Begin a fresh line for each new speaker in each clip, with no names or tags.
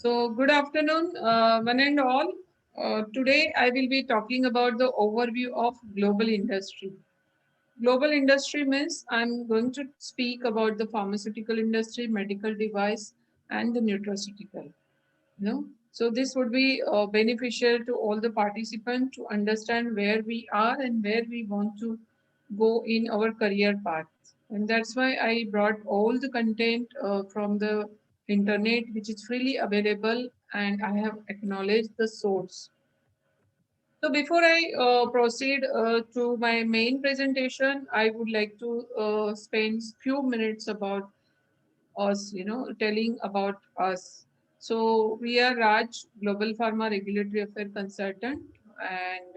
So, good afternoon, one and all. Today, I will be talking about the overview of global industry. Global industry means I'm going to speak about the pharmaceutical industry, medical device, and the nutraceutical. So this would be beneficial to all the participants to understand where we are and where we want to go in our career path. And that's why I brought all the content from the internet, which is freely available, and I have acknowledged the source. So before I proceed to my main presentation, I would like to spend few minutes about us, telling about us. So we are Raj, Global Pharma Regulatory Affair Consultant, and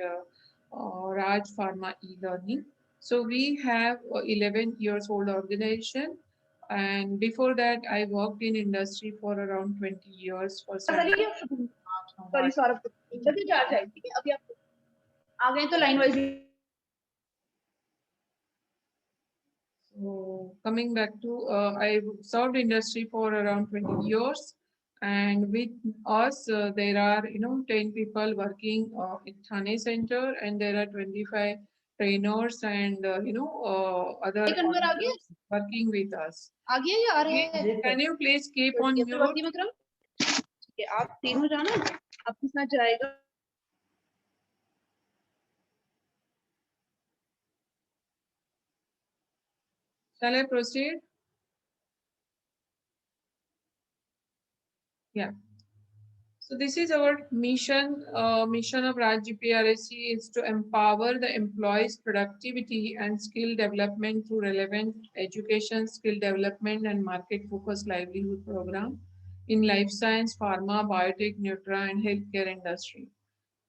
Raj Pharma e-learning. So we have 11 years old organization, and before that I worked in industry for around 20 years for
sorry sorry Saurabh जल्दी charge है ठीक है अभी आप आ गए तो line wise
So coming back to, I served industry for around 20 years, and with us there are 10 people working in Thane Center, and there are 25 trainers and other
Kanwar आ गया
auditors working with us.
आ गया या आ रहा है
Can you please keep on
तो
mute?
भक्ति विक्रम ठीक है आप तीनों जाना आपके साथ जाएगा
Shall I proceed? Yeah. So this is our mission. Mission of Raj GPRSC is to empower the employees' productivity and skill development through relevant education, skill development, and market-focused livelihood program in life science, pharma, biotech, nutra, and healthcare industry.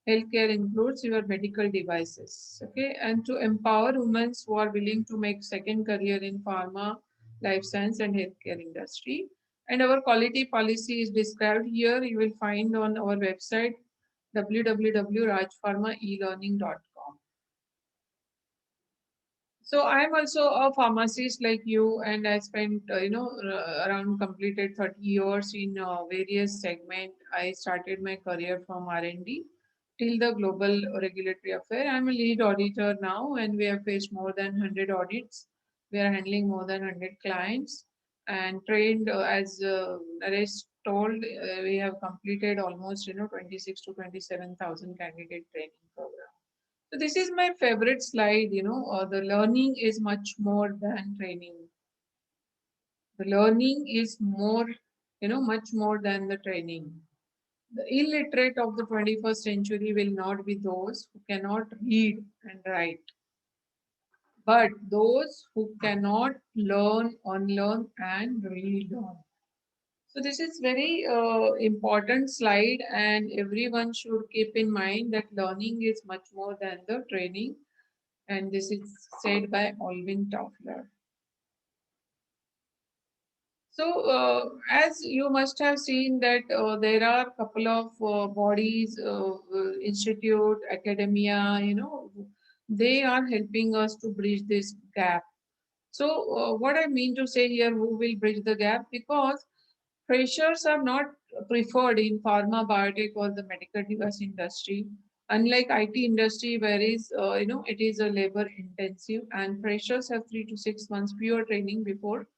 Healthcare includes your medical devices, okay, and to empower women who are willing to make second career in pharma, life science, and healthcare industry. And our quality policy is described here. You will find on our website www.rajpharmaelearning.com. So I am also a pharmacist like you, and I spent around completed 30 years in various segment. I started my career from R&D till the global regulatory affair. I'm a lead auditor now, and we have faced more than 100 audits. We are handling more than 100 clients and trained as Naresh told. We have completed almost 26 to 27,000 candidate training program. So this is my favorite slide, the learning is much more than training. The learning is more, much more than the training. The illiterate of the 21st century will not be those who cannot read and write, but those who cannot learn, unlearn, and relearn. So this is very important slide, and everyone should keep in mind that learning is much more than the training, and this is said by Alvin Toffler. So, as you must have seen that there are a couple of bodies, institute, academia, they are helping us to bridge this gap. So, what I mean to say here, who will bridge the gap? Because freshers are not preferred in pharma, biotech, or the medical device industry. Unlike IT industry, where is it is a labor intensive, and freshers have 3 to 6 months pure training before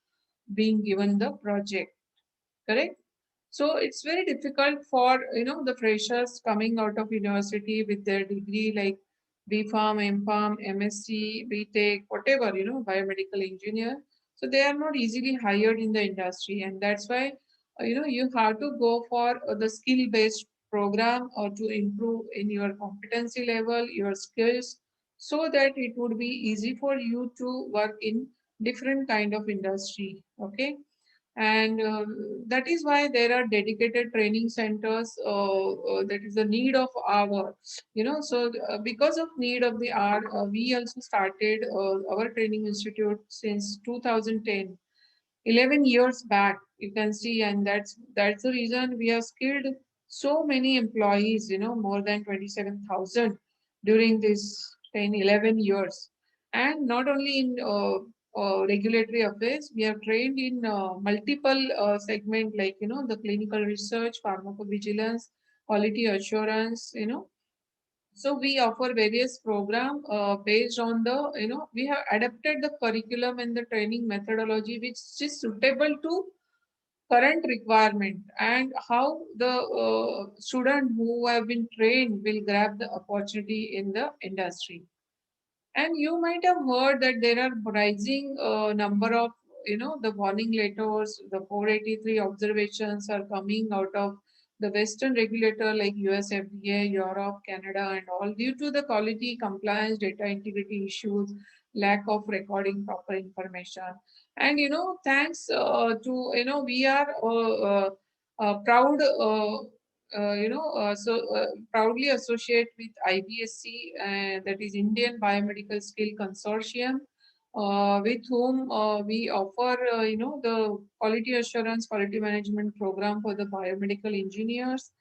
being given the project. Correct. So it's very difficult for the freshers coming out of university with their degree like BPharm, MPharm, MSc, BTech, whatever biomedical engineer. So they are not easily hired in the industry, and that's why you have to go for the skill based program or to improve in your competency level, your skills, so that it would be easy for you to work in different kind of industry. Okay, and that is why there are dedicated training centers, that is the need of our, so because of need of the hour, we also started our training institute since 2010, 11 years back, you can see, and that's the reason we have skilled so many employees, more than 27,000 during this 10, 11 years. And not only in regulatory affairs. We have trained in multiple segment like the clinical research, pharmacovigilance, quality assurance. So we offer various program based on the we have adapted the curriculum and the training methodology which is suitable to current requirement and how the student who have been trained will grab the opportunity in the industry. And you might have heard that there are rising number of, the warning letters, the 483 observations are coming out of the Western regulator like US FDA, Europe, Canada, and all due to the quality, compliance, data integrity issues, lack of recording proper information. And, thanks to, we are proud. Proudly associate with IBSC, that is Indian Biomedical Skill Consortium, with whom we offer, the quality assurance, quality management program for the biomedical engineers.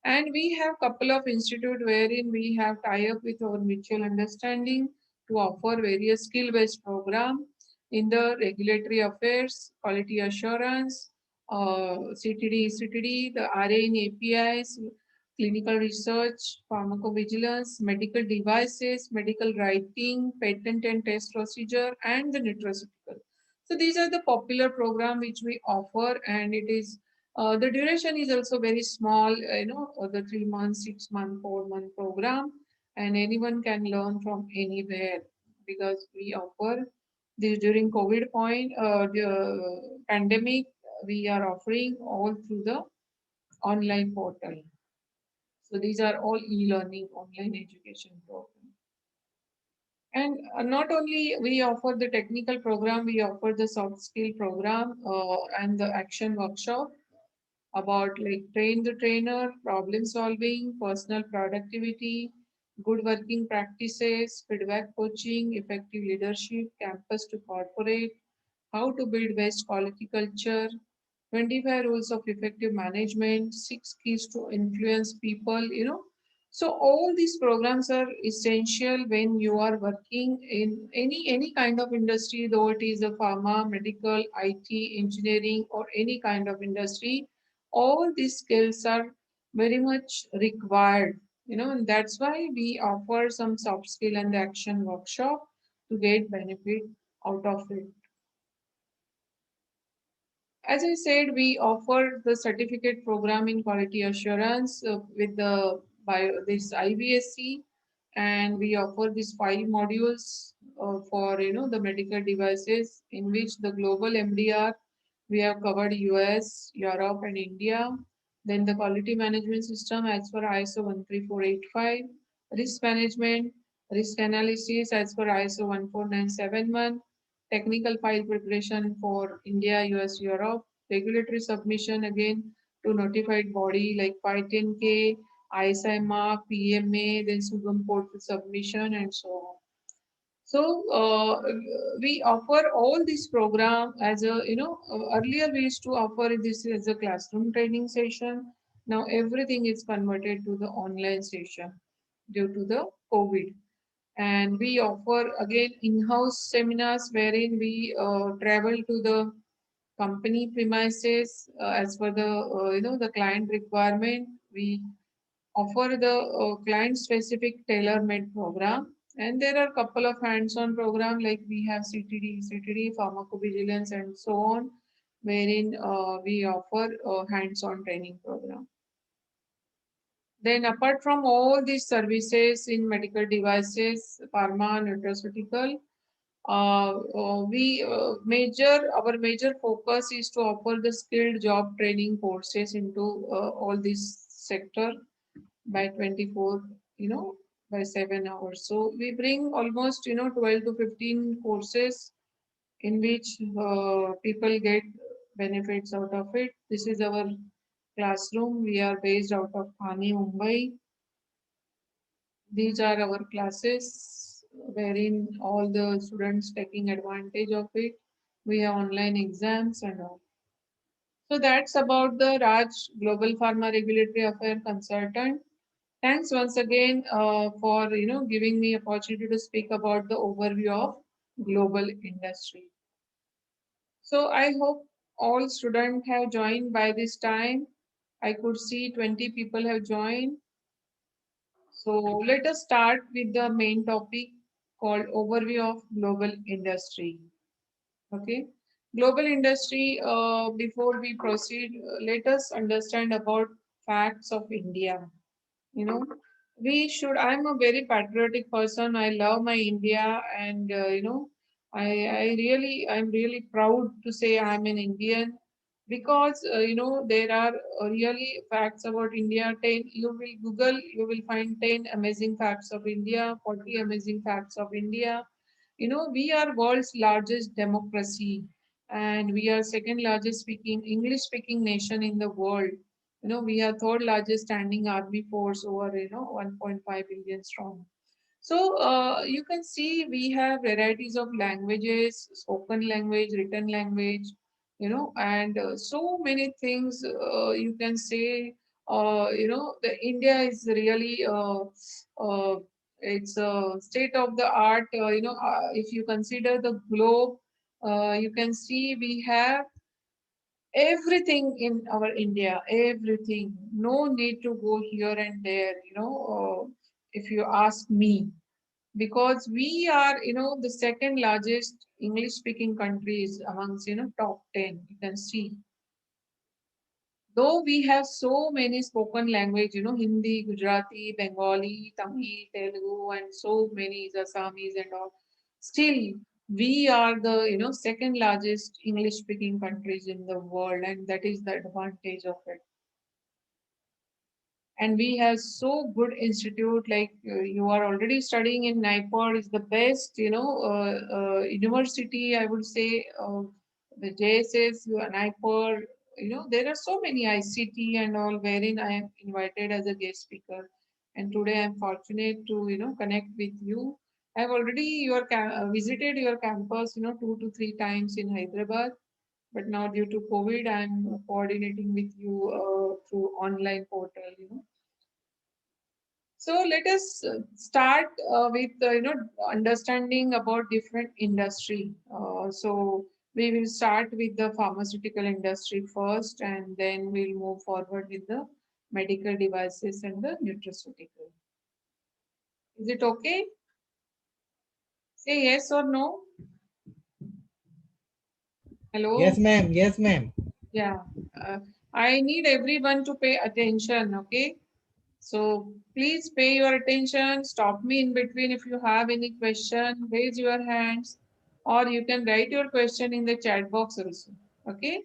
And we have couple of institute wherein we have tie up with our mutual understanding to offer various skill-based program in the regulatory affairs, quality assurance, CTD, ECTD, the RA in APIs, clinical research, pharmacovigilance, medical devices, medical writing, patent and test procedure, and the nutraceutical. So these are the popular program which we offer, and it is the duration is also very small, the 3 month, 6 month, 4 month program, and anyone can learn from anywhere because we offer this during COVID point, the pandemic, we are offering all through the online portal. So these are all e-learning online education program. And not only we offer the technical program, we offer the soft skill program and the action workshop about like train the trainer, problem solving, personal productivity, good working practices, feedback coaching, effective leadership, campus to corporate, how to build best quality culture, 25 rules of effective management, 6 keys to influence people. So all these programs are essential when you are working in any kind of industry, though it is a pharma, medical, IT, engineering, or any kind of industry. All these skills are very much required, and that's why we offer some soft skill and action workshop to get benefit out of it. As I said, we offer the certificate program in quality assurance with this IBSC, and we offer these 5 modules for the medical devices in which the global MDR we have covered US, Europe, and India. Then the quality management system as per ISO 13485, risk management, risk analysis as per ISO 14971, technical file preparation for India, US, Europe, regulatory submission again to notified body like 510K, ISMA, PMA, then Sugam portal submission, and so on. So we offer all this program as a, earlier we used to offer this as a classroom training session. Now everything is converted to the online session due to the COVID. And we offer again in-house seminars wherein we travel to the company premises as per the the client requirement. We offer the client specific tailor made program, and there are a couple of hands on program like we have CTD, pharmacovigilance, and so on, wherein we offer hands on training program. Then apart from all these services in medical devices, pharma, nutraceutical, our major focus is to offer the skilled job training courses into all this sector by 24, by 7 hours. So we bring almost 12 to 15 courses in which people get benefits out of it. This is our classroom. We are based out of Thane, Mumbai. These are our classes wherein all the students taking advantage of it. We have online exams and all. So that's about the Raj Global Pharma Regulatory Affair Consultant. Thanks once again for giving me opportunity to speak about the overview of global industry. So I hope all students have joined by this time. I could see 20 people have joined. So let us start with the main topic called overview of global industry. Okay. Global industry, before we proceed, let us understand about facts of India. You know, we should, I'm a very patriotic person. I love my India, and I'm really proud to say I'm an Indian, because there are really facts about India. 10, you will Google, you will find 10 amazing facts of India, 40 amazing facts of India. We are world's largest democracy, and we are second largest speaking English speaking nation in the world. We are third largest standing army force, over 1.5 billion strong. So you can see we have varieties of languages, spoken language, written language, and so many things. You can say, the India is really, it's a state of the art. If you consider the globe, you can see we have everything in our India, everything. No need to go here and there, if you ask me, because we are, the second largest English speaking countries amongst, top 10. You can see, though we have so many spoken language, Hindi, Gujarati, Bengali, Tamil, Telugu, and so many Assamese and all, still we are the, second largest English speaking countries in the world, and that is the advantage of it. And we have so good institute, like you are already studying in NIPOD is the best, university, I would say. The JSS, NIPOD, there are so many ICT and all, wherein I am invited as a guest speaker. And today I'm fortunate to, connect with you. I've already visited your campus, 2 to 3 times in Hyderabad, but now due to COVID, I'm coordinating with you through online portal. So let us start with understanding about different industry. So we will start with the pharmaceutical industry first, and then we'll move forward with the medical devices and the nutraceutical. Is it okay? Say yes or no.
Yes,
Hello.
ma'am. Yes, ma'am.
Yeah. Uh, I need everyone to pay attention. Okay. So please pay your attention. Stop me in between if you have any question. Raise your hands, or you can write your question in the chat box also. Okay,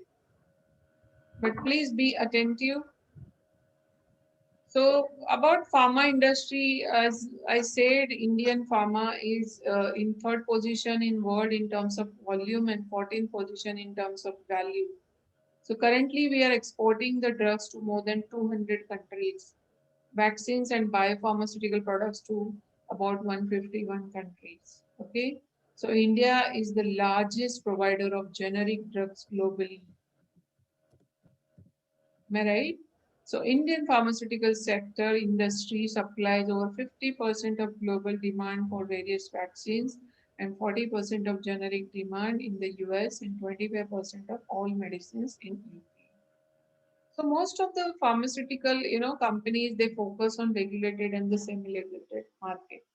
but please be attentive. So about pharma industry, as I said, Indian pharma is in third position in world in terms of volume, and 14th position in terms of value. So currently we are exporting the drugs to more than 200 countries, vaccines and biopharmaceutical products to about 151 countries. Okay, so India is the largest provider of generic drugs globally. Am I right? So Indian pharmaceutical sector industry supplies over 50% of global demand for various vaccines, and 40% of generic demand in the US, and 25% of all medicines in UK. So most of the pharmaceutical, companies, they focus on regulated and the semi-regulated market.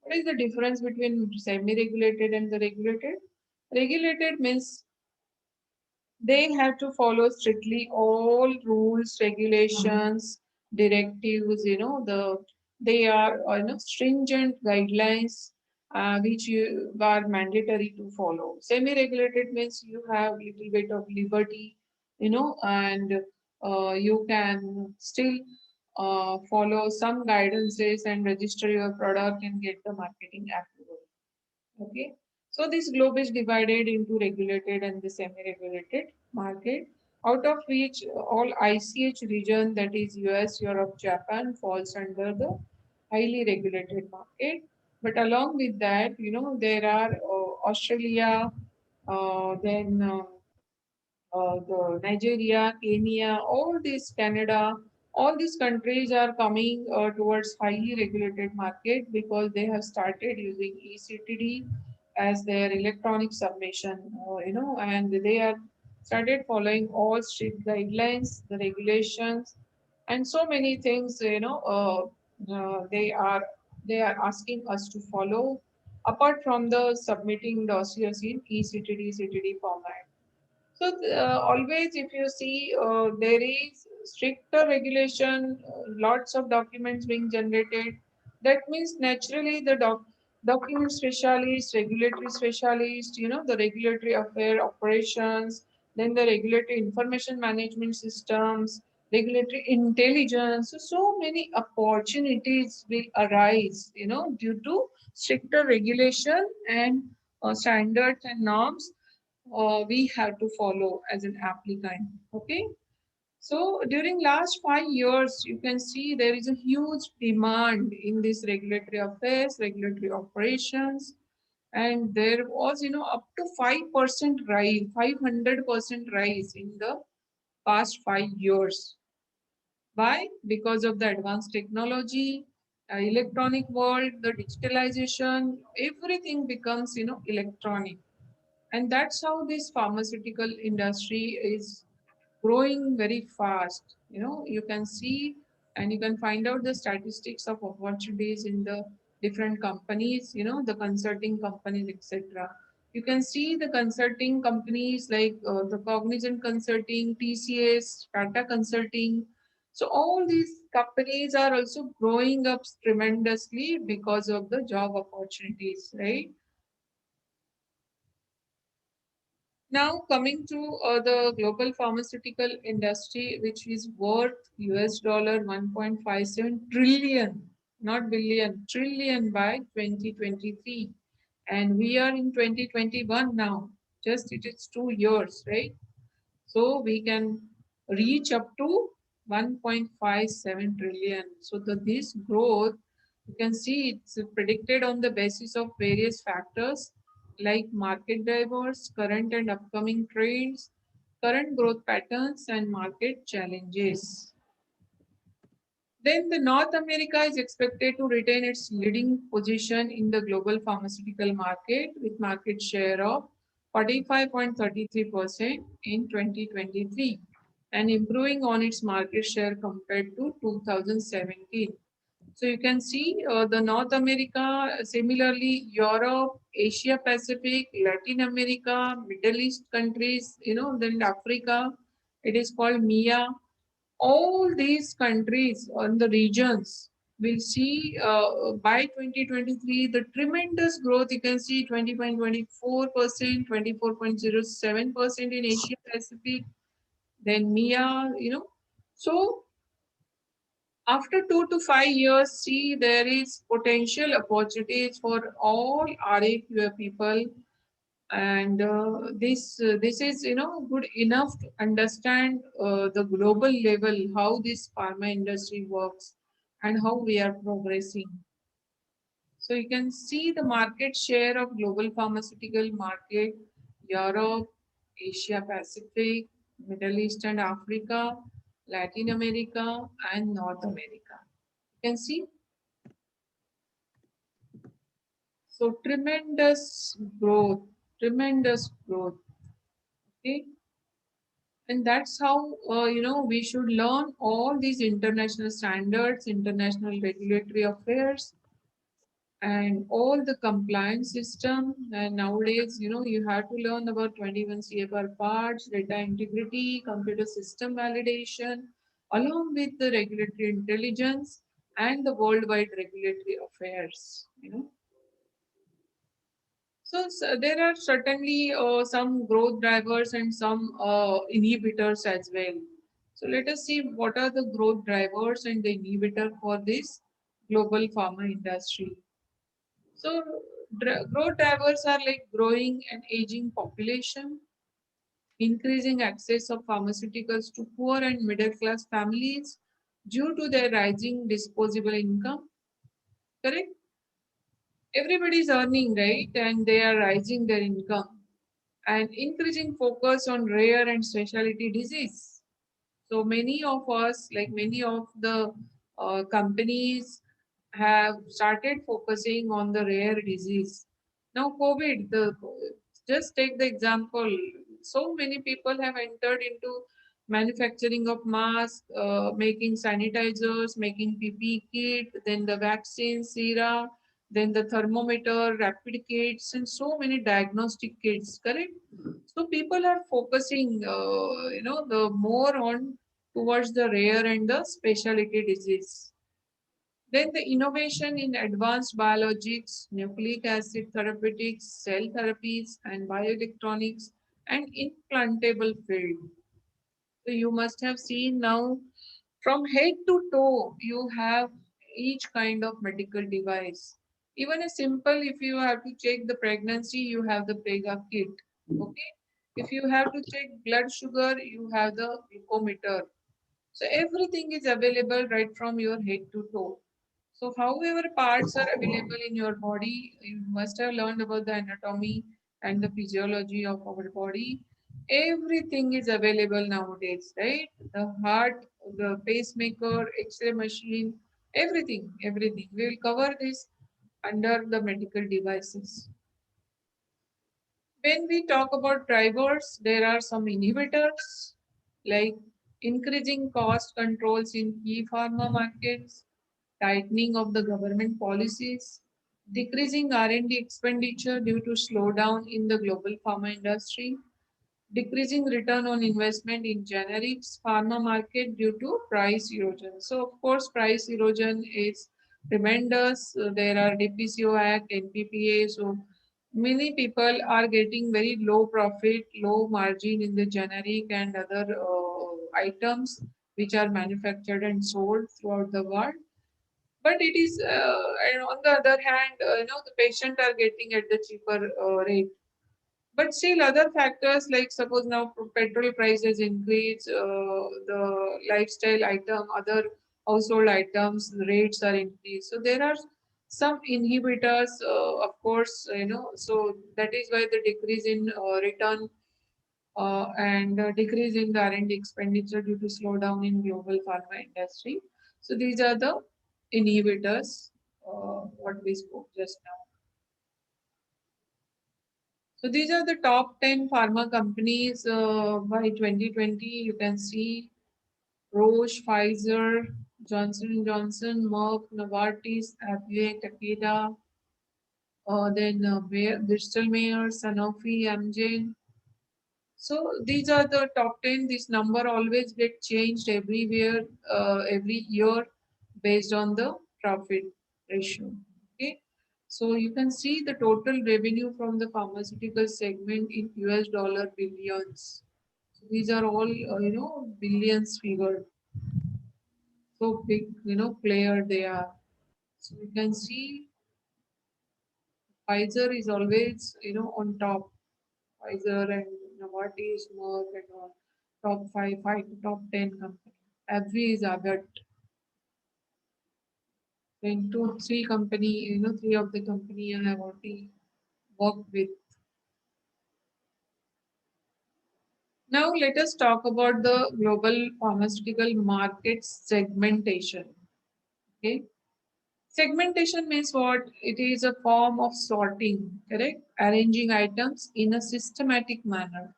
What is the difference between semi-regulated and the regulated? Regulated means they have to follow strictly all rules, regulations, directives. They are stringent guidelines which you are mandatory to follow. Semi-regulated means you have little bit of liberty, and you can still follow some guidances and register your product and get the marketing approval. Okay. So this globe is divided into regulated and the semi-regulated market, out of which all ICH region, that is US, Europe, Japan, falls under the highly regulated market. But along with that, there are Australia, then the Nigeria, Kenya, all these Canada, all these countries are coming towards highly regulated market, because they have started using ECTD as their electronic submission, and they are started following all strict guidelines, the regulations, and so many things. They are asking us to follow, apart from the submitting dossiers in ECTD CTD format. So always, if you see, there is stricter regulation, lots of documents being generated. That means naturally the document specialist, regulatory specialist, the regulatory affair operations, then the regulatory information management systems, regulatory intelligence. So many opportunities will arise, due to stricter regulation and standards and norms we have to follow as an applicant. Okay, so during last 5 years you can see there is a huge demand in this regulatory affairs, regulatory operations, and there was up to 5% rise, 500% rise in the past 5 years. Why? Because of the advanced technology, electronic world, the digitalization, everything becomes electronic, and that's how this pharmaceutical industry is growing very fast. You can see and you can find out the statistics of opportunities in the different companies, the consulting companies, etc. You can see the consulting companies like the Cognizant Consulting, TCS, Tata Consulting. So all these companies are also growing up tremendously because of the job opportunities, right? Now coming to the global pharmaceutical industry, which is worth US dollar 1.57 trillion, not billion, trillion by 2023, and we are in 2021 now. Just it is 2 years, right? So we can reach up to 1.57 trillion. So this growth, you can see it's predicted on the basis of various factors like market drivers, current and upcoming trends, current growth patterns, and market challenges. Then the North America is expected to retain its leading position in the global pharmaceutical market with market share of 45.33% in 2023 and improving on its market share compared to 2017. So you can see the North America, similarly Europe, Asia Pacific, Latin America, Middle East countries, then Africa, it is called MEA. All these countries on the regions will see by 2023 the tremendous growth. You can see 20.24%, 24.07% in Asia Pacific, then MEA, So after 2 to 5 years, see there is potential opportunities for all RAQA people, and this is good enough to understand the global level how this pharma industry works and how we are progressing. So you can see the market share of global pharmaceutical market: Europe, Asia Pacific, Middle East and Africa, Latin America, and North America. You can see, so tremendous growth. Okay, and that's how we should learn all these international standards, international regulatory affairs, and all the compliance system. And nowadays, you have to learn about 21 CFR parts, data integrity, computer system validation, along with the regulatory intelligence and the worldwide regulatory affairs. So there are certainly some growth drivers and some inhibitors as well. So let us see what are the growth drivers and the inhibitor for this global pharma industry. So growth drivers are like growing and aging population, increasing access of pharmaceuticals to poor and middle class families due to their rising disposable income. Correct? Everybody is earning, right? And they are rising their income, and increasing focus on rare and specialty disease. So many of us, like many of the companies, have started focusing on the rare disease. Now, COVID, just take the example. So many people have entered into manufacturing of masks, making sanitizers, making PPE kit, then the vaccine, sera, then the thermometer, rapid kits, and so many diagnostic kits. Correct. So people are focusing, the more on towards the rare and the specialty disease. Then the innovation in advanced biologics, nucleic acid therapeutics, cell therapies, and bioelectronics, and implantable field. So you must have seen now from head to toe, you have each kind of medical device. Even a simple, if you have to check the pregnancy, you have the Prega kit. Okay. If you have to check blood sugar, you have the glucometer. So everything is available right from your head to toe. So however parts are available in your body, you must have learned about the anatomy and the physiology of our body. Everything is available nowadays, right? The heart, the pacemaker, X-ray machine, everything. We will cover this under the medical devices. When we talk about drivers, there are some inhibitors like increasing cost controls in key pharma markets, tightening of the government policies, decreasing R&D expenditure due to slowdown in the global pharma industry, decreasing return on investment in generics pharma market due to price erosion. So of course price erosion is tremendous. There are DPCO Act, NPPA. So many people are getting very low profit, low margin in the generic and other items which are manufactured and sold throughout the world. But it is, and on the other hand, the patient are getting at the cheaper rate. But still, other factors like suppose now petrol prices increase, the lifestyle item, other household items rates are increased. So there are some inhibitors, of course, So that is why the decrease in return and decrease in the R&D expenditure due to slowdown in global pharma industry. So these are the inhibitors, what we spoke just now. So these are the top 10 pharma companies by 2020. You can see Roche, Pfizer, Johnson& Johnson, Merck, Novartis, Abbvie, Takeda, Bristol Myers, Sanofi, Amgen. So these are the top 10. This number always get changed everywhere, every year based on the profit ratio. Okay. So you can see the total revenue from the pharmaceutical segment in US dollar billions. So these are all, billions figure. So big, player they are. So you can see Pfizer is always, on top. Pfizer and Novartis, Merck and all, top five to top 10 company. AbbVie is Abbott. Then two, three company, three of the company I have already worked with. Now let us talk about the global pharmaceutical market segmentation. Okay. Segmentation means what? It is a form of sorting, correct? Arranging items in a systematic manner.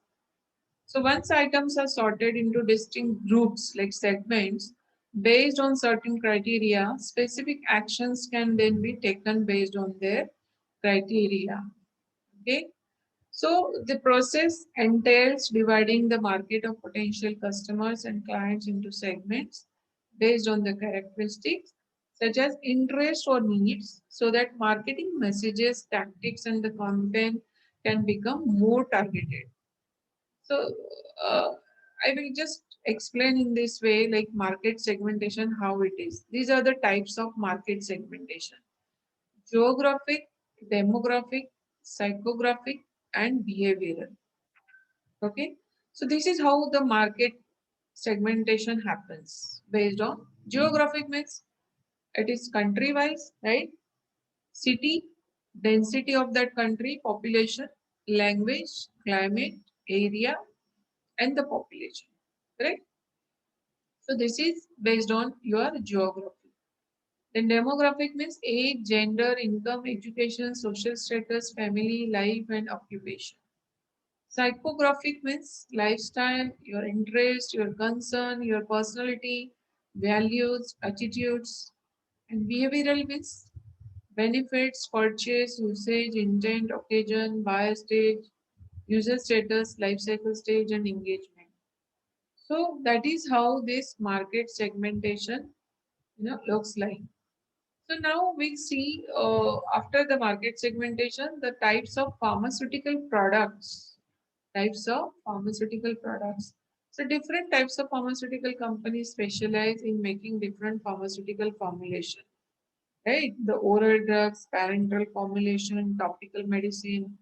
So once items are sorted into distinct groups like segments based on certain criteria, specific actions can then be taken based on their criteria. Okay. So the process entails dividing the market of potential customers and clients into segments based on the characteristics such as interest or needs so that marketing messages, tactics, and the content can become more targeted. So uh, I will just explain in this way like market segmentation, how it is. These are the types of market segmentation: geographic, demographic, psychographic, and behavioral. Okay, so this is how the market segmentation happens based on geographic means it is country wise, right? City, density of that country, population, language, climate, area, and the population. Correct? So this is based on your geography. Then demographic means age, gender, income, education, social status, family, life, and occupation. Psychographic means lifestyle, your interest, your concern, your personality, values, attitudes. And behavioral means benefits, purchase, usage, intent, occasion, buyer stage, user status, life cycle stage, and engagement. So that is how this market segmentation looks like. So now we see after the market segmentation the types of pharmaceutical products. Types of pharmaceutical products. So different types of pharmaceutical companies specialize in making different pharmaceutical formulation. Right? The oral drugs, parenteral formulation, topical medicine,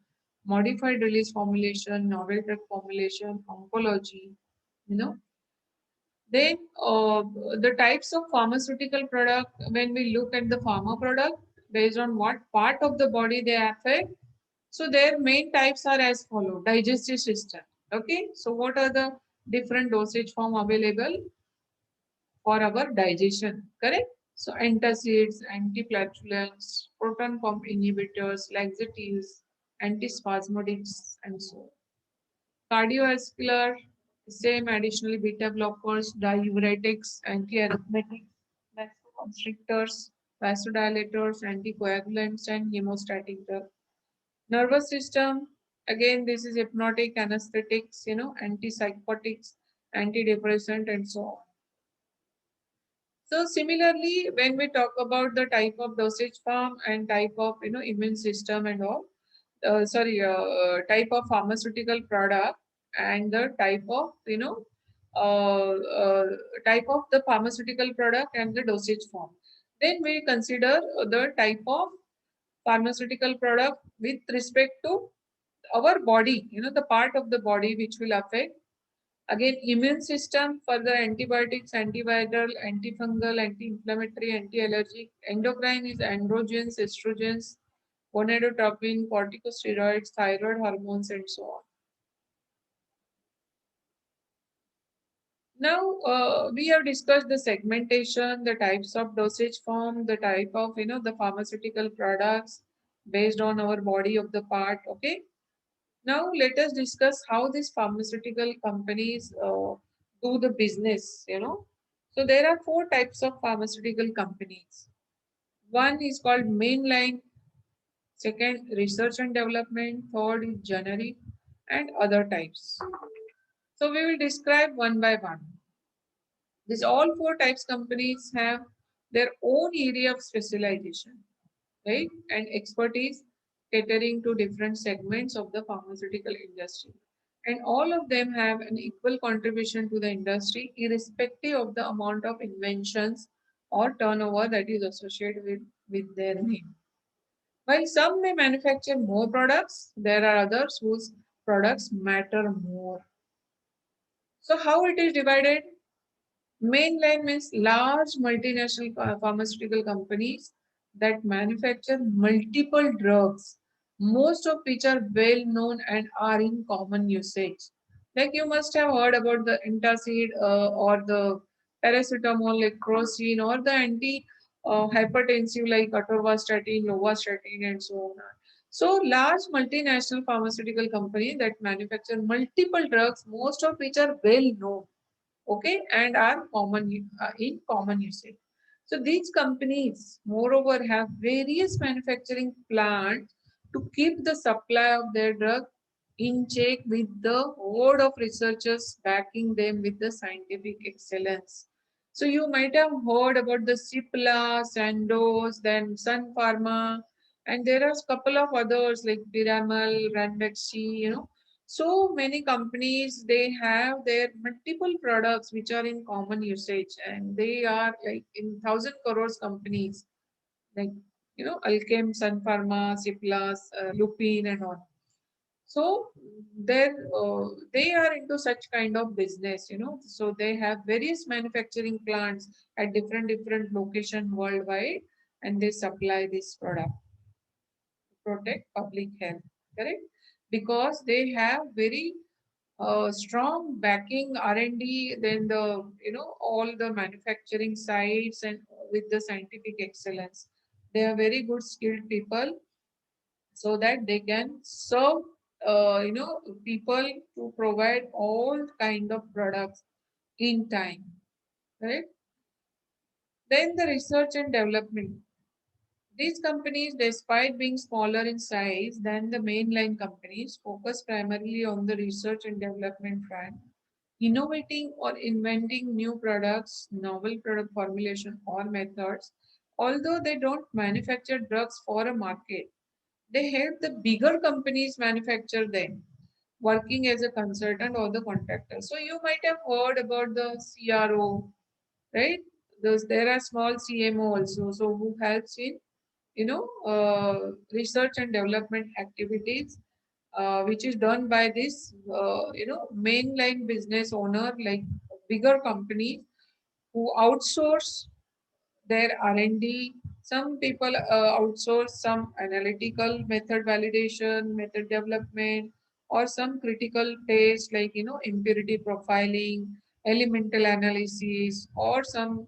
modified release formulation, novel drug formulation, oncology. You know, then the types of pharmaceutical product, when we look at the pharma product, based on what part of the body they affect, so their main types are as follow: digestive system. Okay, so what are the different dosage form available for our digestion? Correct. So antacids, antiflatulence, proton pump inhibitors, laxatives, antispasmodics, and so on. Cardiovascular, same additionally beta blockers, diuretics, antiarrhythmetics, vasoconstrictors, vasodilators, anticoagulants, and hemostatic drug. Nervous system, again, this is hypnotic, anesthetics, antipsychotics, antidepressant, and so on. So similarly, when we talk about the type of dosage form and type of immune system and all, type of pharmaceutical product and the uh, uh, type of the pharmaceutical product and the dosage form. Then we consider the type of pharmaceutical product with respect to our body, the part of the body which will affect. Again, immune system for the antibiotics, antiviral, antifungal, anti-inflammatory, anti-allergic. Endocrine is androgens, estrogens, gonadotropin, corticosteroids, thyroid hormones, and so on. Now, we have discussed the segmentation, the types of dosage form, the type of, the pharmaceutical products based on our body of the part. Okay. Now, let us discuss how these pharmaceutical companies do the business. So, there are four types of pharmaceutical companies. One is called mainline, second, research and development, third is generic, and other types. So, we will describe one by one. These all four types companies have their own area of specialization, right? And expertise catering to different segments of the pharmaceutical industry. And all of them have an equal contribution to the industry, irrespective of the amount of inventions or turnover that is associated with their name. While some may manufacture more products, there are others whose products matter more. So, how it is divided? Mainline means large multinational pharmaceutical companies that manufacture multiple drugs, most of which are well known and are in common usage. Like you must have heard about the antacid or the paracetamol like crocin or the anti hypertensive like atorvastatin, lovastatin, and so on. So large multinational pharmaceutical companies that manufacture multiple drugs, most of which are well known, okay, and are in common usage. So these companies moreover have various manufacturing plants to keep the supply of their drug in check with the horde of researchers backing them with the scientific excellence. So you might have heard about the Cipla, Sandoz, then Sun Pharma, and there are a couple of others like Piramal, Ranbaxy, so many companies, they have their multiple products which are in common usage, and they are like in thousand crores companies like Alchem, Sun Pharma, Ciplas, Lupin, and all. So they are into such kind of business. So they have various manufacturing plants at different location worldwide, and they supply this product to protect public health. Correct? Because they have very strong backing R&D, then the all the manufacturing sites and with the scientific excellence. They are very good skilled people, so that they can serve people to provide all kind of products in time, right? Then the research and development. These companies, despite being smaller in size than the mainline companies, focus primarily on the research and development front, innovating or inventing new products, novel product formulation or methods. Although they don't manufacture drugs for a market, they help the bigger companies manufacture them, working as a consultant or the contractor. So you might have heard about the CRO, right? There are small CMO also, so who helps in research and development activities, which is done by this mainline business owner, like bigger companies who outsource their R&D. Some people outsource some analytical method validation, method development, or some critical tests like impurity profiling, elemental analysis, or some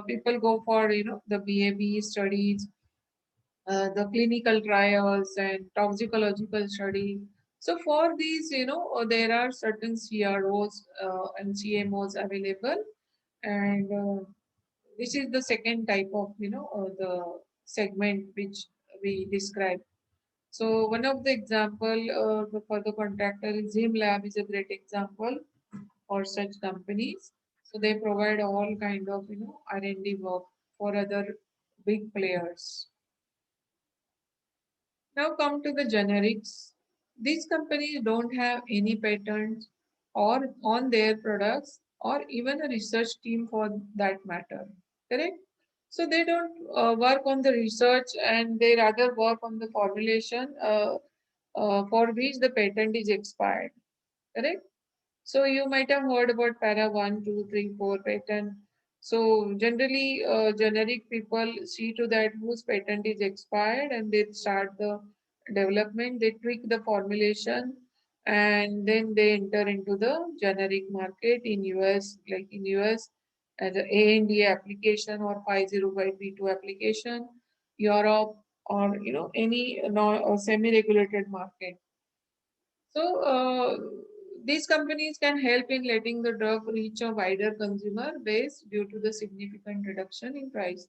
people go for the BAB studies, the clinical trials and toxicological study. So for these, there are certain CROs and CMOs available, and this is the second type of the segment which we described. So one of the example for the contractor is Zim Lab is a great example for such companies. So they provide all kind of R&D work for other big players. Now come to the generics. These companies don't have any patents or on their products or even a research team for that matter. Correct? So they don't work on the research and they rather work on the formulation for which the patent is expired. Correct? So you might have heard about para 1, 2, 3, 4 patent. So generally, generic people see to that whose patent is expired and they start the development, they tweak the formulation, and then they enter into the generic market in US, like in US as a ANDA application or 505(b)(2) application, Europe, or any semi-regulated market. So these companies can help in letting the drug reach a wider consumer base due to the significant reduction in price.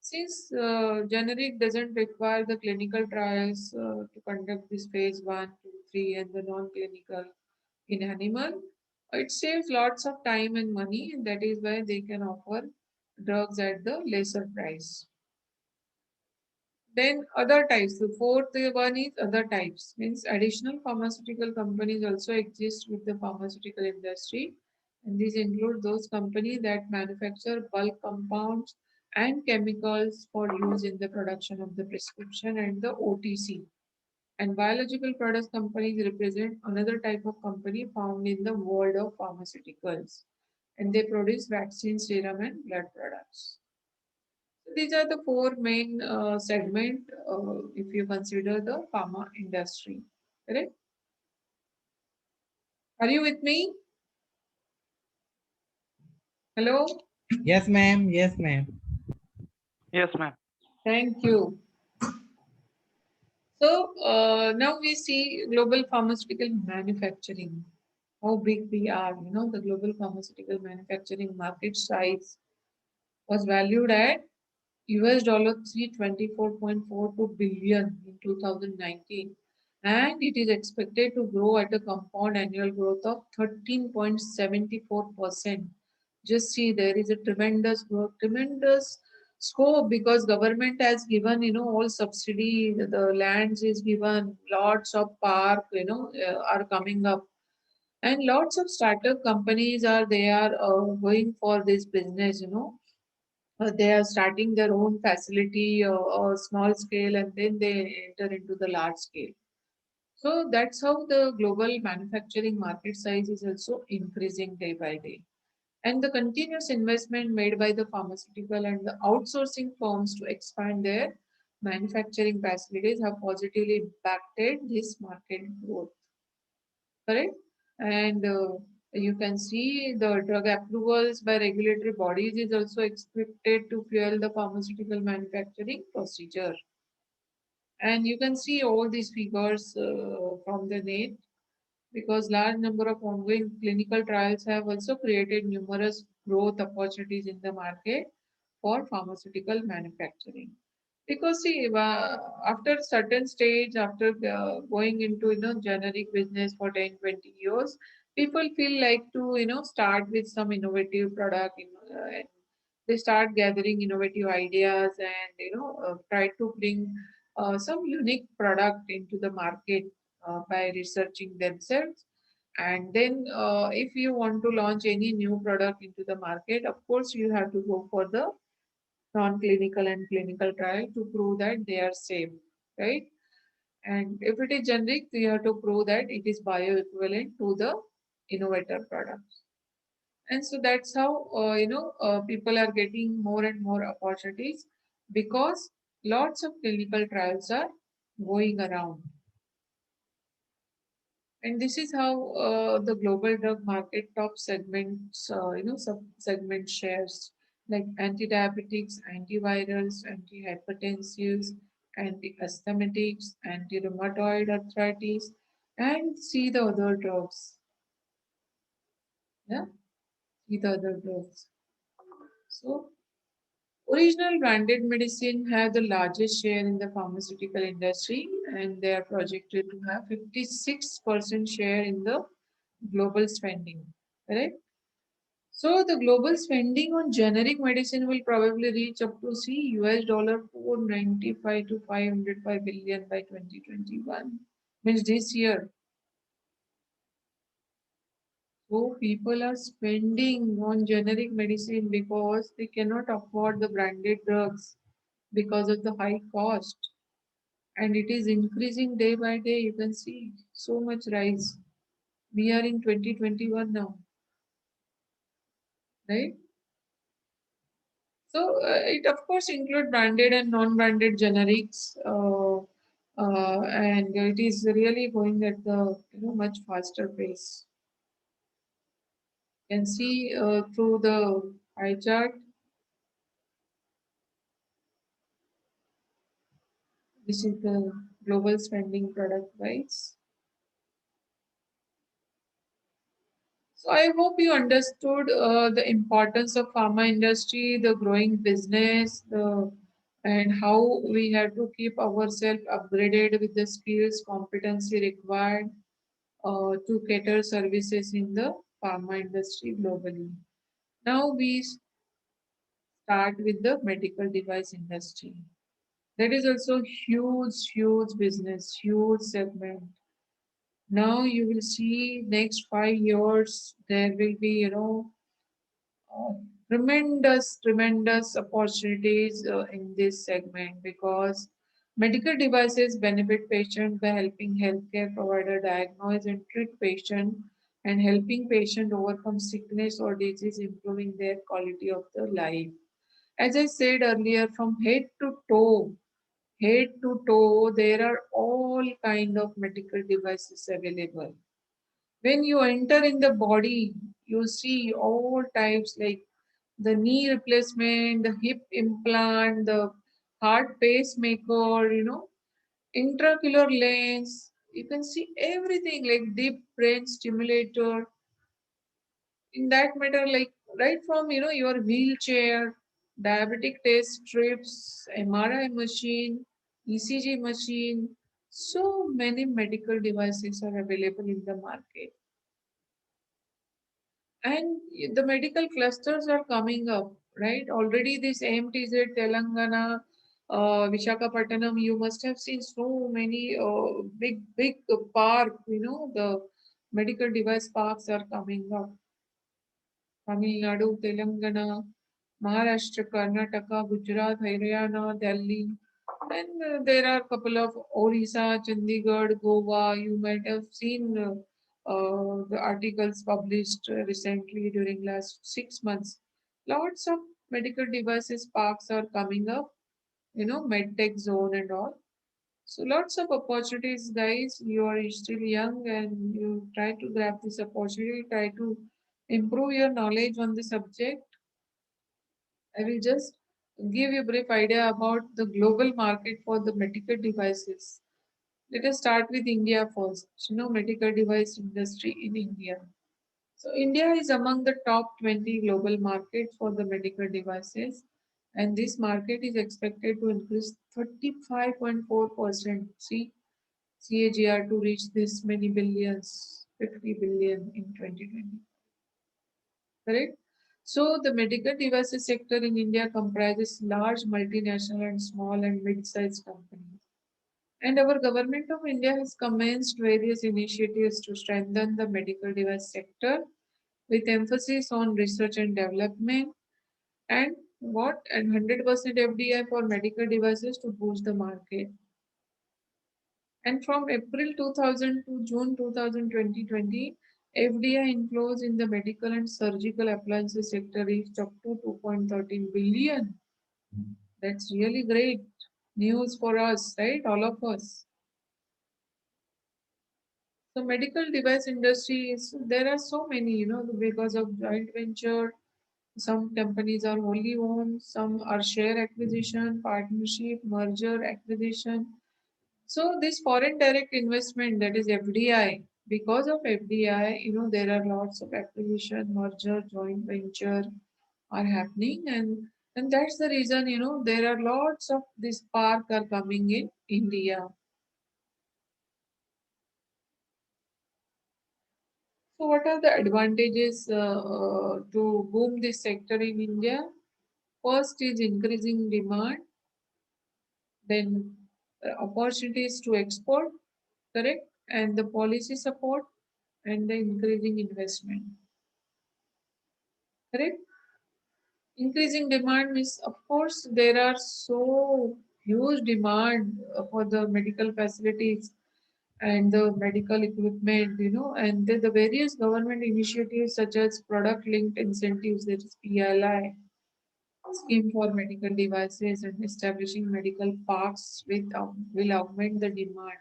Since generic doesn't require the clinical trials to conduct this phase 1, 2, 3, and the non-clinical in animal, it saves lots of time and money, and that is why they can offer drugs at the lesser price. Then other types. The fourth one is other types. Means additional pharmaceutical companies also exist with the pharmaceutical industry. And these include those companies that manufacture bulk compounds and chemicals for use in the production of the prescription and the OTC. And biological products companies represent another type of company found in the world of pharmaceuticals. And they produce vaccines, serum, and blood products. These are the four main segment if you consider the pharma industry. Correct? Are you with me? Hello?
Yes, ma'am. Yes, ma'am.
Yes, ma'am.
Thank you. So now we see global pharmaceutical manufacturing. How big we are, the global pharmaceutical manufacturing market size was valued at US dollar 324.42 billion in 2019, and it is expected to grow at a compound annual growth of 13.74%. Just see, there is a tremendous growth, tremendous scope, because government has given all subsidy, the lands is given, lots of park are coming up, and lots of startup companies are going for this business. They are starting their own facility or small scale, and then they enter into the large scale. So that's how the global manufacturing market size is also increasing day by day. And the continuous investment made by the pharmaceutical and the outsourcing firms to expand their manufacturing facilities have positively impacted this market growth. Correct? And You can see the drug approvals by regulatory bodies is also expected to fuel the pharmaceutical manufacturing procedure. And you can see all these figures from the net, because large number of ongoing clinical trials have also created numerous growth opportunities in the market for pharmaceutical manufacturing. Because see, after certain stage, after going into generic business for 10, 20 years, people feel like to start with some innovative product, and they start gathering innovative ideas, and try to bring some unique product into the market by researching themselves. And then if you want to launch any new product into the market, of course you have to go for the non-clinical and clinical trial to prove that they are safe, right? And if it is generic, you have to prove that it is bioequivalent to the innovator products. And so that's how people are getting more and more opportunities, because lots of clinical trials are going around. And this is how the global drug market top segments, sub segment shares like anti-diabetics, antivirals, antihypertensives, anti-asthmatics, anti-rheumatoid arthritis, and see the other drugs. Yeah, see the other drugs. So original branded medicine have the largest share in the pharmaceutical industry, and they are projected to have 56% share in the global spending. Correct? So the global spending on generic medicine will probably reach up to see US dollar 495 to 505 billion by 2021. Means this year. So people are spending on generic medicine because they cannot afford the branded drugs because of the high cost. And it is increasing day by day. You can see so much rise. We are in 2021 now, right? So it of course include branded and non-branded generics, and it is really going at the much faster pace. You can see through the pie chart. This is the global spending product wise. So I hope you understood the importance of pharma industry, the growing business, and how we have to keep ourselves upgraded with the skills, competency required to cater services in the pharma industry globally. Now we start with the medical device industry. That is also huge, huge business, huge segment. Now you will see next 5 years there will be uh, tremendous opportunities in this segment, because medical devices benefit patients by helping healthcare provider diagnose and treat patient, and helping patient overcome sickness or disease, improving their quality of the life. As I said earlier, from head to toe, there are all kind of medical devices available. When you enter in the body, you see all types, like the knee replacement, the hip implant, the heart pacemaker, intraocular lens. You can see everything like deep brain stimulator. In that matter, like right from your wheelchair, diabetic test strips, MRI machine, ECG machine. So many medical devices are available in the market. And the medical clusters are coming up, right? Already this AMTZ, Telangana, Visakhapatnam, you must have seen so many big park, the medical device parks are coming up. Tamil Nadu, Telangana, Maharashtra, Karnataka, Gujarat, Haryana, Delhi. And there are a couple of Orissa, Chandigarh, Goa. You might have seen the articles published recently during last 6 months. Lots of medical devices parks are coming up, medtech zone and all. So lots of opportunities, guys. You are still young and you try to grab this opportunity, try to improve your knowledge on the subject. I will just give you a brief idea about the global market for the medical devices. Let us start with India first. Medical device industry in India. So India is among the top 20 global markets for the medical devices, and this market is expected to increase 35.4%. See, CAGR to reach this many billions, 50 billion in 2020. Correct? So the medical devices sector in India comprises large multinational and small and mid-sized companies. And our government of India has commenced various initiatives to strengthen the medical device sector with emphasis on research and development and what and 100% FDI for medical devices to boost the market. And from April 2000 to June 2020, FDI inflows in the medical and surgical appliances sector reached up to 2.13 billion. That's really great news for us, right? All of us. So medical device industry is there are so many, because of joint venture. Some companies are wholly owned, some are share acquisition, partnership, merger, acquisition. So this foreign direct investment, that is FDI, because of FDI, there are lots of acquisition, merger, joint venture are happening, and that's the reason, there are lots of this park are coming in India. So what are the advantages to boom this sector in India? First is increasing demand, then opportunities to export, correct, and the policy support and the increasing investment, correct. Increasing demand means, of course, there are so huge demand for the medical facilities and the medical equipment, and the various government initiatives such as product linked incentives, that is PLI scheme for medical devices, and establishing medical parks with will augment the demand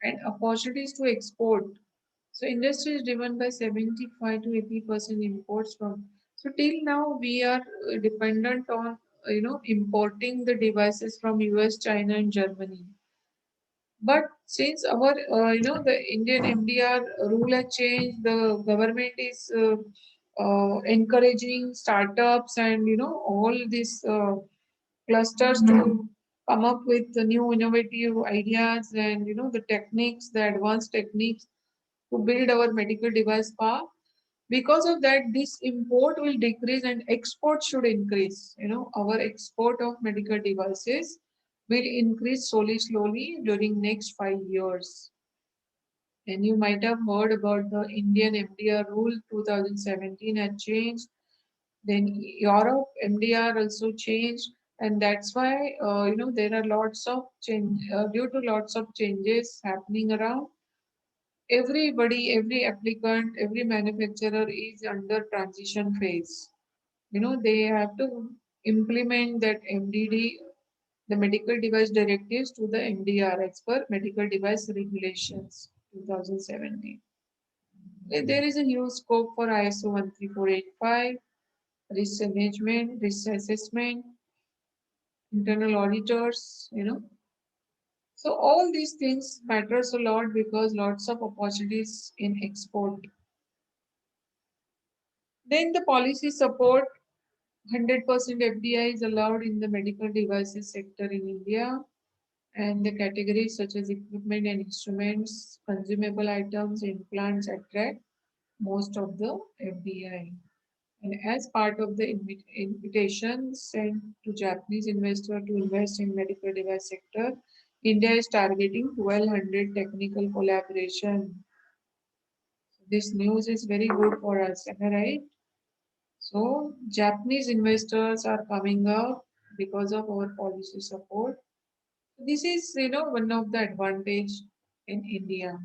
and opportunities to export. So industry is driven by 75 to 80% imports from. So till now we are dependent on importing the devices from US, China, and Germany. But since our the Indian MDR rule has changed, the government is encouraging startups and all these clusters to come up with the new innovative ideas and the techniques, the advanced techniques to build our medical device park. Because of that, this import will decrease and export should increase. Our export of medical devices will increase slowly during next 5 years. And you might have heard about the Indian MDR rule 2017 had changed. Then Europe MDR also changed, and that's why there are lots of change due to lots of changes happening around. Everybody, every applicant, every manufacturer is under transition phase. They have to implement that MDD, the medical device directives, to the MDR as per medical device regulations 2017. There is a huge scope for ISO 13485, risk management, risk assessment, internal auditors. So all these things matters a lot because lots of opportunities in export. Then the policy support, 100% FDI is allowed in the medical devices sector in India, and the categories such as equipment and instruments, consumable items, implants attract most of the FDI. And as part of the invitation sent to Japanese investors to invest in medical device sector, India is targeting 1200 technical collaboration. This news is very good for us, am I right? So Japanese investors are coming up because of our policy support. This is, one of the advantage in India.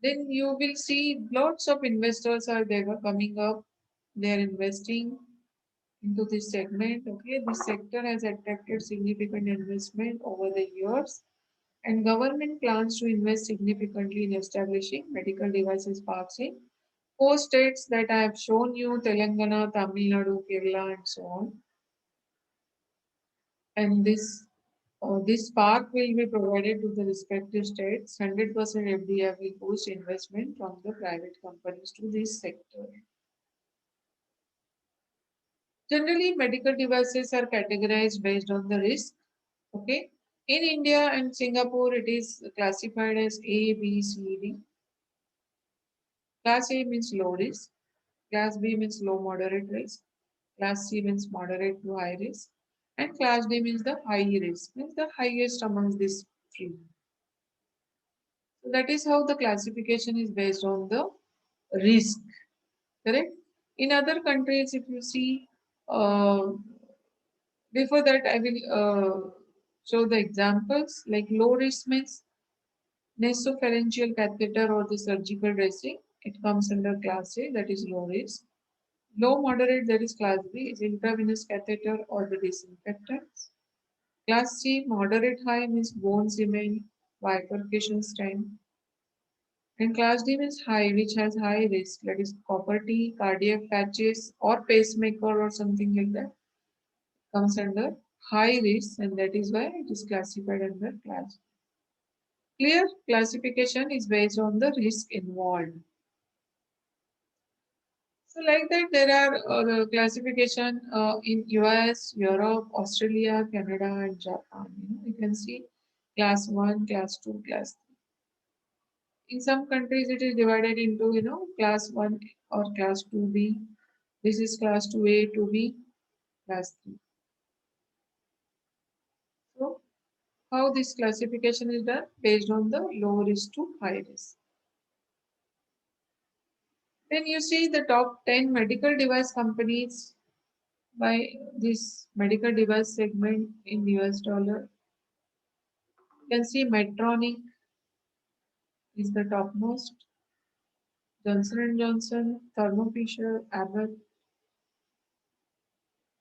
Then you will see lots of investors are there coming up. They are investing into this segment. Okay, this sector has attracted significant investment over the years, and government plans to invest significantly in establishing medical devices parks in four states that I have shown you: Telangana, Tamil Nadu, Kerala, and so on. And this park will be provided to the respective states. 100% FDI will boost investment from the private companies to this sector. Generally, medical devices are categorized based on the risk. Okay. In India and Singapore, it is classified as A, B, C, D. Class A means low risk. Class B means low moderate risk. Class C means moderate to high risk. And class D means the high risk, means the highest amongst these three. So that is how the classification is based on the risk. Correct? In other countries, if you see, uh, before that, I will show the examples. Like low risk means nasopharyngeal catheter or the surgical dressing. It comes under class A, that is low risk. Low moderate, that is class B, is intravenous catheter or the disinfectants. Class C, moderate high means bone cement, bifurcation stent. And class D means high, which has high risk, that is copper T, cardiac patches, or pacemaker or something like that. Comes under high risk, and that is why it is classified under class. Clear classification is based on the risk involved. So like that, there are the classification in US, Europe, Australia, Canada, and Japan. You can see class 1, class 2, class 3. In some countries, it is divided into, class 1 or class 2B. This is class 2A, 2B, class 3. So how this classification is done? Based on the low risk to high risk. Then you see the top 10 medical device companies by this medical device segment in US dollar. You can see Medtronic is the topmost, Johnson & Johnson, Thermo Fisher, Abbott.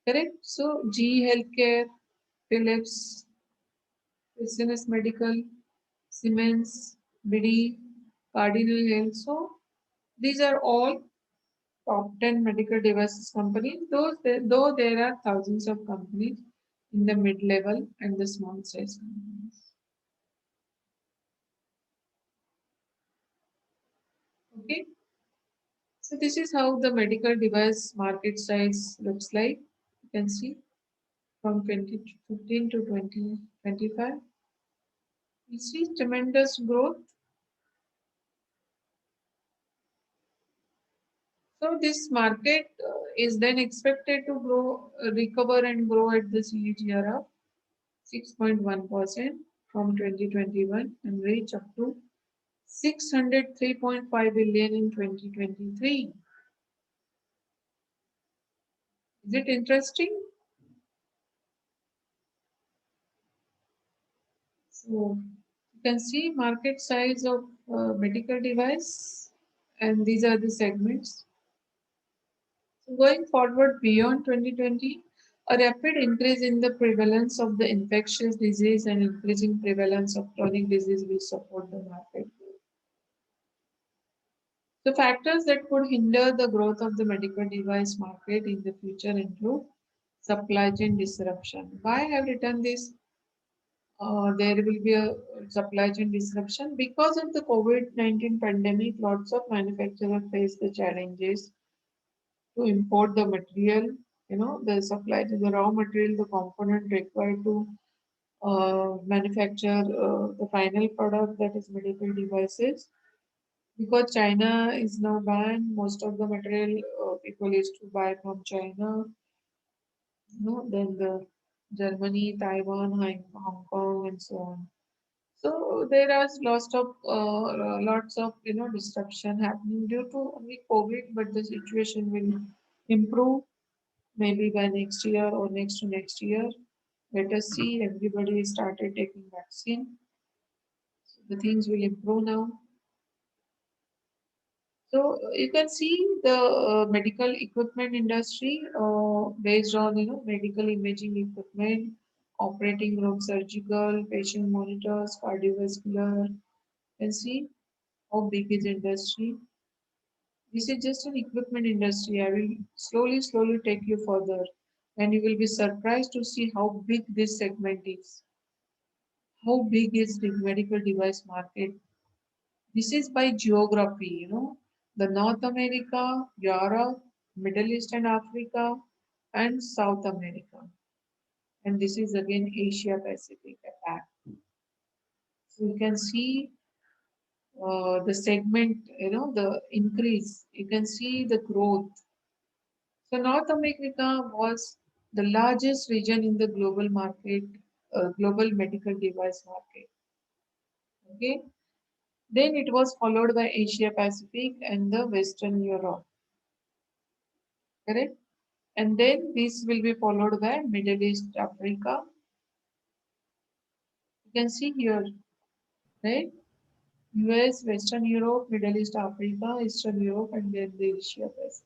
Correct? So GE Healthcare, Philips, SNS Medical, Siemens, BD, Cardinal Health. So these are all top 10 medical devices companies, though there are thousands of companies in the mid-level and the small size companies. Okay, so this is how the medical device market size looks like. You can see from 2015 to 2025. We see tremendous growth. So this market is then expected to grow, recover and grow at the CAGR of 6.1% from 2021 and reach up to 603.5 billion in 2023. Is it interesting? So you can see market size of medical device, and these are the segments. So going forward beyond 2020, a rapid increase in the prevalence of the infectious disease and increasing prevalence of chronic disease will support the market. The factors that could hinder the growth of the medical device market in the future include supply chain disruption. Why I have written this? There will be a supply chain disruption because of the COVID-19 pandemic. Lots of manufacturers face the challenges to import the material, the supply to the raw material, the component required to manufacture the final product, that is medical devices. Because China is now banned, most of the material people used to buy from China. Then the Germany, Taiwan, Hong Kong, and so on. So there are lots of disruption happening due to only COVID, but the situation will improve maybe by next year or next to next year. Let us see. Everybody started taking vaccine, so the things will improve now. So you can see the medical equipment industry. based on medical imaging equipment, operating room surgical, patient monitors, cardiovascular. And see how big is industry. This is just an equipment industry. I will slowly take you further, and you will be surprised to see how big this segment is. How big is the medical device market? This is by geography. The North America, Europe, Middle East and Africa, and South America. And this is again Asia Pacific attack. So you can see the segment, the increase. You can see the growth. So North America was the largest region in the global market, global medical device market. Okay. Then it was followed by Asia Pacific and the Western Europe. Correct? And then this will be followed by Middle East, Africa. You can see here, right? US, Western Europe, Middle East, Africa, Eastern Europe, and then the Asia Pacific.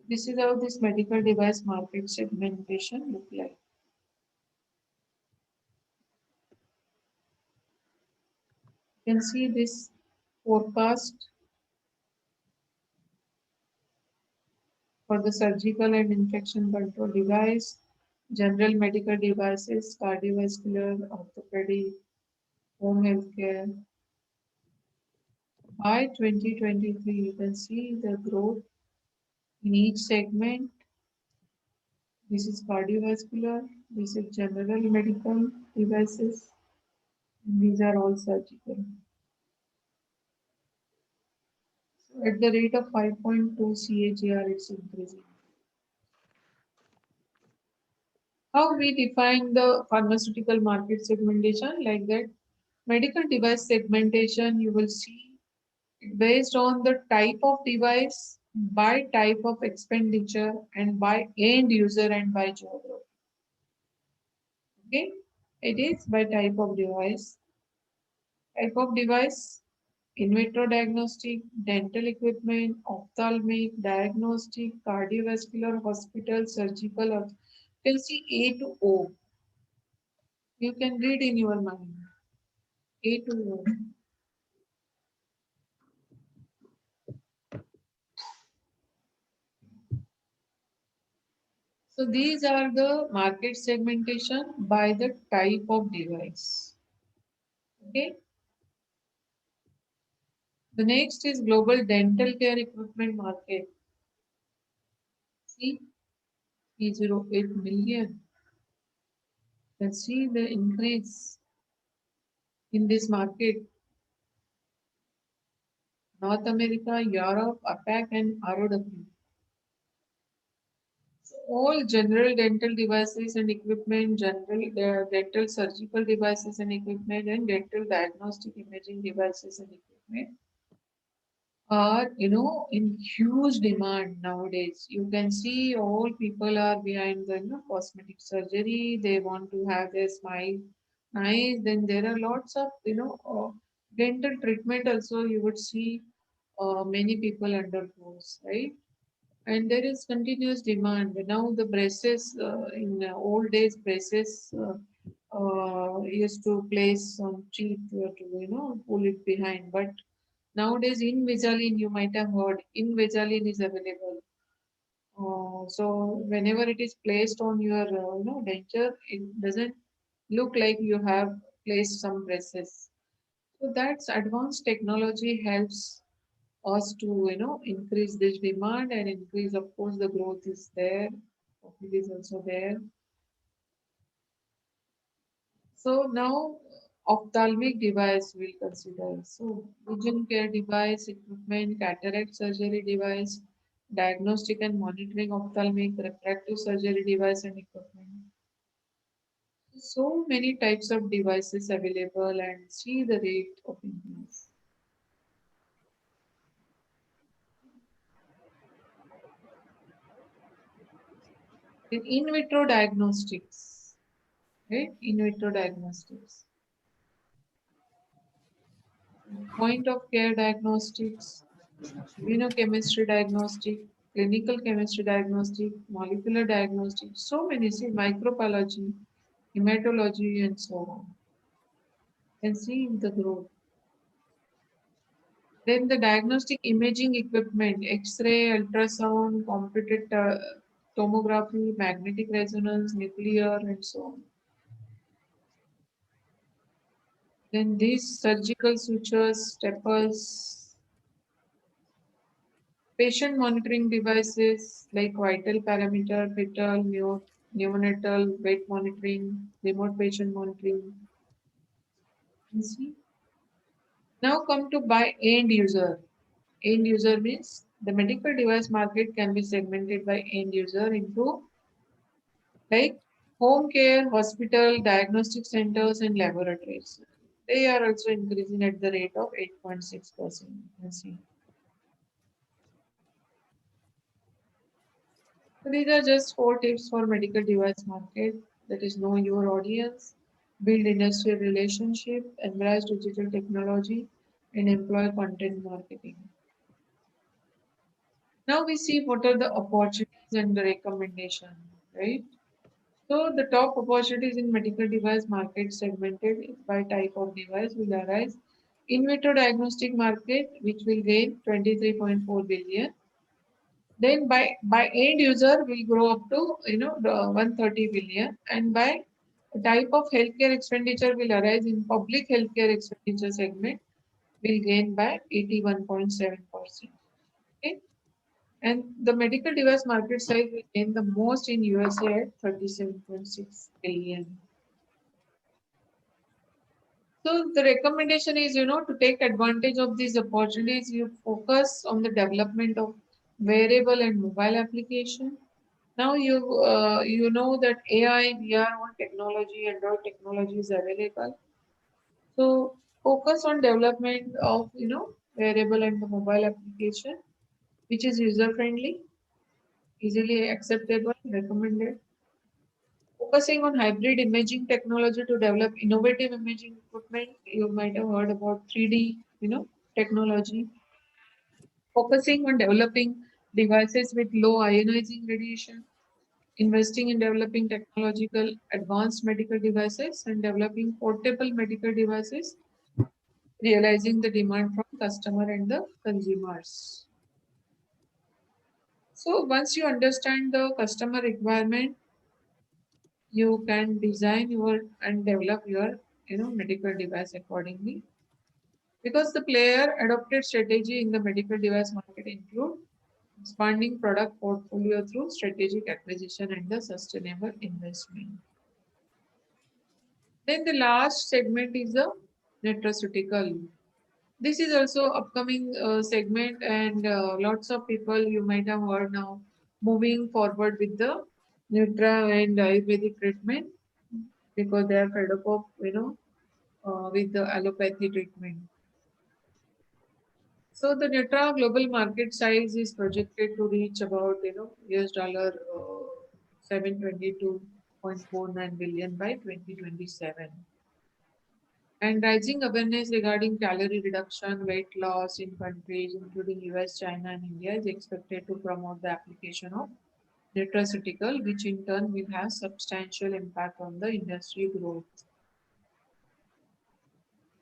This is how this medical device market segmentation look like. You can see this forecast for the surgical and infection control device, general medical devices, cardiovascular, orthopedic, home healthcare. By 2023, you can see the growth in each segment. This is cardiovascular, this is general medical devices, and these are all surgical. So at the rate of 5.2 CAGR, it's increasing. How we define the pharmaceutical market segmentation like that? Medical device segmentation, you will see based on the type of device, by type of expenditure, and by end user and by geography. Okay, it is by type of device. Type of device: in vitro diagnostic, dental equipment, ophthalmic, diagnostic, cardiovascular, hospital, surgical. Or you can see A to O. You can read in your mind. A to O. So these are the market segmentation by the type of device. Okay. The next is global dental care equipment market. See, 308 million. You can see the increase in this market. North America, Europe, APAC, and ROW. All general dental devices and equipment, general dental surgical devices and equipment, and dental diagnostic imaging devices and equipment are, in huge demand nowadays. You can see all people are behind the, cosmetic surgery. They want to have their smile nice. Then there are lots of, dental treatment also. You would see many people undergoes, right? And there is continuous demand. Now the braces, in old days, braces used to place on teeth to, pull it behind. But nowadays, Invisalign, you might have heard, Invisalign is available. So whenever it is placed on your, denture, it doesn't look like you have placed some braces. So that's advanced technology helps us to increase this demand and increase, of course, the growth is there. Profit is also there. So now ophthalmic device we'll consider. So vision care device, equipment, cataract surgery device, diagnostic and monitoring ophthalmic, refractive surgery device and equipment. So many types of devices available and see the rate of increase. In vitro diagnostics, right? In vitro diagnostics. Point of care diagnostics, immunochemistry diagnostic, clinical chemistry diagnostic, molecular diagnostic, so many, see, microbiology, hematology, and so on. And see the growth. Then the diagnostic imaging equipment, X-ray, ultrasound, computed tomography, magnetic resonance, nuclear, and so on. Then these surgical sutures, staples, patient monitoring devices like vital parameter, fetal, neonatal, weight monitoring, remote patient monitoring. You see? Now come to by end user. End user means the medical device market can be segmented by end user into like home care, hospital, diagnostic centers, and laboratories. They are also increasing at the rate of 8.6%. You can see. So these are just 4 tips for medical device market. That is, know your audience, build industrial relationship, embrace digital technology, and employ content marketing. Now we see what are the opportunities and the recommendation, right? So the top opportunities in medical device market segmented by type of device will arise. In vitro diagnostic market, which will gain 23.4 billion. Then by end user will grow up to the 130 billion, and by type of healthcare expenditure will arise in public healthcare expenditure segment will gain by 81.7%. Okay, and the medical device market size will gain the most in USA at 37.6 billion. So the recommendation is, to take advantage of these opportunities, you focus on the development of wearable and mobile application. Now you know that AI, VR, all technology, Android technology is available. So focus on development of wearable and the mobile application, which is user friendly, easily acceptable, recommended. Focusing on hybrid imaging technology to develop innovative imaging equipment. You might have heard about 3D, technology. Focusing on developing devices with low ionizing radiation. Investing in developing technological advanced medical devices and developing portable medical devices, realizing the demand from customer and the consumers. So once you understand the customer requirement, you can design your and develop your medical device accordingly, because the player adopted strategy in the medical device market include expanding product portfolio through strategic acquisition and the sustainable investment. Then the last segment is the nutraceutical. This is also upcoming segment, and lots of people you might have heard now moving forward with the Nutra and Ayurvedic treatment, because they are fed up of with the allopathy treatment. So the Nutra global market size is projected to reach about US dollar 722.49 billion by 2027. And rising awareness regarding calorie reduction, weight loss in countries including US, China, and India is expected to promote the application of nutraceutical, which in turn will have substantial impact on the industry growth.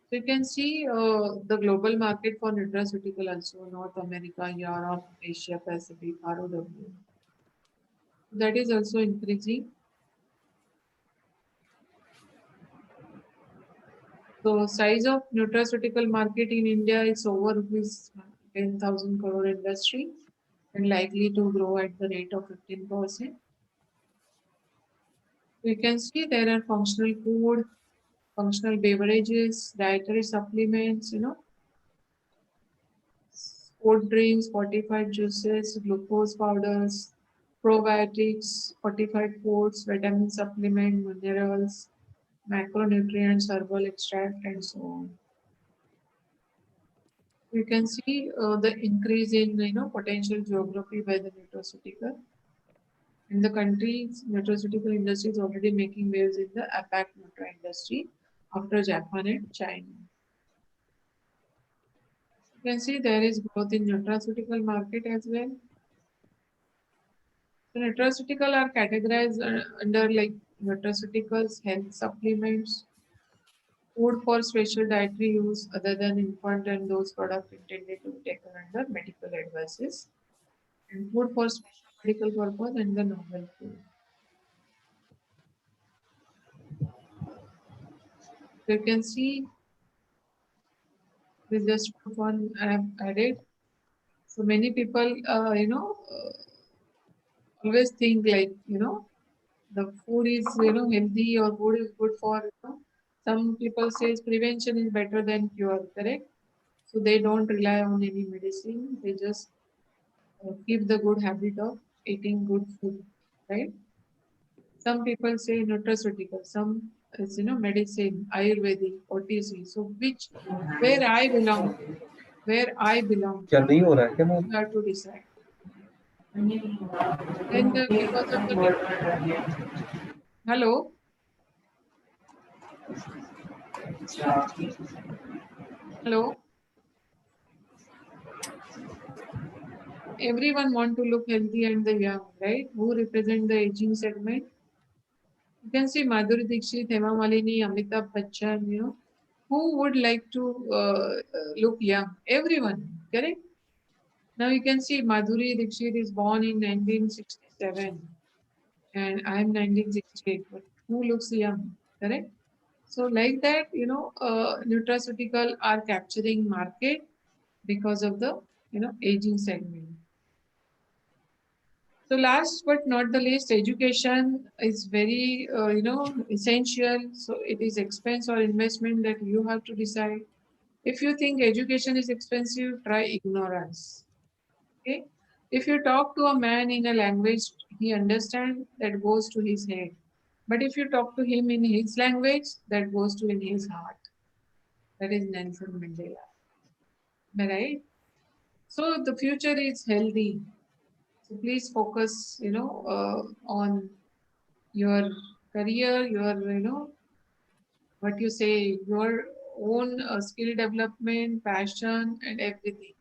So you can see the global market for nutraceutical also, North America, Europe, Asia Pacific, ROW. That is also increasing. So size of nutraceutical market in India is over rupees 10,000 crore industry and likely to grow at the rate of 15%. We can see there are functional food, functional beverages, dietary supplements, sport drinks, fortified juices, glucose powders, probiotics, fortified foods, vitamin supplement, minerals, macronutrients, herbal extract, and so on. You can see the increase in potential geography by the nutraceutical. In the country's nutraceutical industry is already making waves in the APAC nutra industry after Japan and China. You can see there is growth in nutraceutical market as well. So nutraceutical are categorized under like nutraceuticals, health supplements, food for special dietary use other than infant and those products intended to be taken under medical advices, and food for special medical purpose and the novel food. So you can see this just one I have added. So many people, always think like, the food is, healthy or food is good for, some people says prevention is better than cure, correct? So they don't rely on any medicine. They just keep the good habit of eating good food, right? Some people say nutraceutical, some is, medicine, Ayurvedic, OTC. So where I belong,
क्या नहीं हो रहा है क्या
you have to decide. Then because of the hello, hello, everyone want to look healthy and the young, right? Who represent the aging segment? You can see Madhuri Dixit, Hema Malini, Amitabh Bachchan, who would like to look young? Everyone, correct? Now you can see Madhuri Dixit is born in 1967 and I am 1968, but who looks young, correct? So like that, nutraceutical are capturing market because of the, aging segment. So last but not the least, education is very, essential. So it is expense or investment that you have to decide. If you think education is expensive, try ignorance. Okay. If you talk to a man in a language he understands, that goes to his head. But if you talk to him in his language, that goes to in his heart. That is Nelson Mandela. Am I right? So the future is healthy. So please focus, on your career, your, what you say, your own skill development, passion, and everything.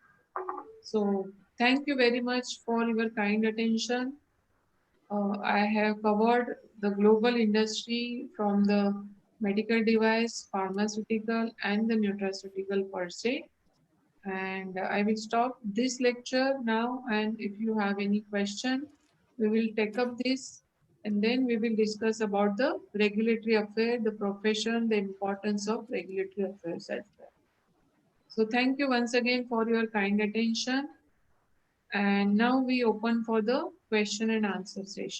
So thank you very much for your kind attention. I have covered the global industry from the medical device, pharmaceutical, and the nutraceutical per se. And I will stop this lecture now. And if you have any question, we will take up this and then we will discuss about the regulatory affair, the profession, the importance of regulatory affairs as well. So thank you once again for your kind attention. And now we open for the question and answer session.